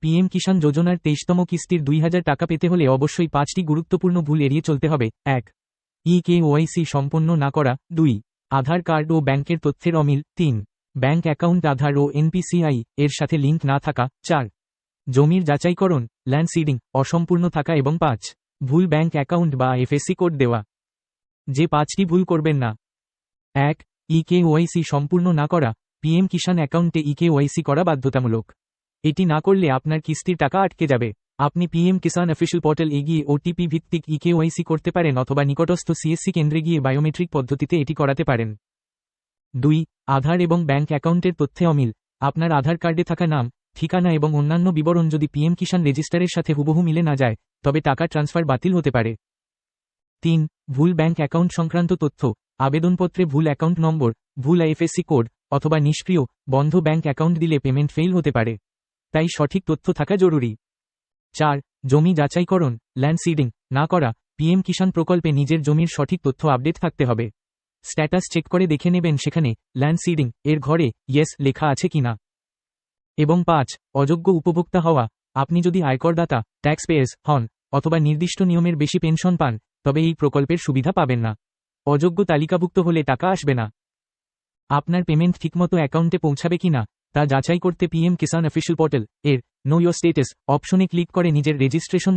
PM কিষাণ যোজনার 23তম কিস্তির 2000 টাকা পেতে হলে অবশ্যই 5টি গুরুত্বপূর্ণ ভুল এড়িয়ে চলতে হবে। 1. ইকেওয়াইসি সম্পন্ন না করা। 2. আধার কার্ড ও ব্যাংকের তথ্যের অমিল। 3. ব্যাংক অ্যাকাউন্ট আধার ও এনপিসিআই এর সাথে লিঙ্ক না থাকা। 4. জমির যাচাইকরণ ল্যান্ড সিডিং অসম্পূর্ণ থাকা এবং 5. ভুল ব্যাংক অ্যাকাউন্ট বা এফএসসি কোড দেওয়া। যে 5টি ভুল করবেন না। 1. ইকেওয়াইসি সম্পূর্ণ না করা। পিএম কিষাণ অ্যাকাউন্টে ইকেওয়াইসি করা বাধ্যতামূলক। এটি না করলে আপনার কিস্তির টাকা আটকে যাবে। আপনি পিএম কিষাণ অফিসিয়াল পোর্টাল গিয়ে ওটিপি ভিত্তিক ইকেওয়াইসি করতে পারেন অথবা নিকটস্থ সিএসসি কেন্দ্রে গিয়ে বায়োমেট্রিক পদ্ধতিতে এটি করাতে পারেন। 2. আধার এবং ব্যাংক অ্যাকাউন্টের তথ্যে অমিল। আপনার আধার কার্ডে থাকা নাম, ঠিকানা এবং অন্যান্য বিবরণ যদি পিএম কিষাণ রেজিস্টারের সাথে হুবহু মিলে না যায়, তবে টাকা ট্রান্সফার বাতিল হতে পারে। 3. ভুল ব্যাংক অ্যাকাউন্ট সংক্রান্ত তথ্য, আবেদনপত্রে ভুল অ্যাকাউন্ট নম্বর, ভুল আইএফএসসি কোড অথবা নিষ্ক্রিয়, বন্ধ ব্যাংক অ্যাকাউন্ট দিলে পেমেন্ট ফেইল হতে পারে। তাই সঠিক তথ্য থাকা জরুরি। 4. জমি যাচাইকরণ ল্যান্ড সিডিং না করা। পিএম কিষাণ প্রকল্পে নিজের জমির সঠিক তথ্য আপডেট থাকতে হবে। স্ট্যাটাস চেক করে দেখে নেবেন সেখানে ল্যান্ড সিডিং এর ঘরে ইয়েস লেখা আছে কিনা। এবং 5. অযোগ্য উপভোক্তা হওয়া। আপনি যদি আয়করদাতা ট্যাক্স পেয়ার্স হন অথবা নির্দিষ্ট নিয়মের বেশি পেনশন পান, তবে এই প্রকল্পের সুবিধা পাবেন না। অযোগ্য তালিকাভুক্ত হলে টাকা আসবে না। আপনার পেমেন্ট ঠিকমতো অ্যাকাউন্টে পৌঁছাবে কিনা তা যাচাই করতে পিএম কিষাণ অফিসিয়াল পোর্টাল এর নো ইওর স্টেটাস অপশনে ক্লিক করে নিজের রেজিস্ট্রেশন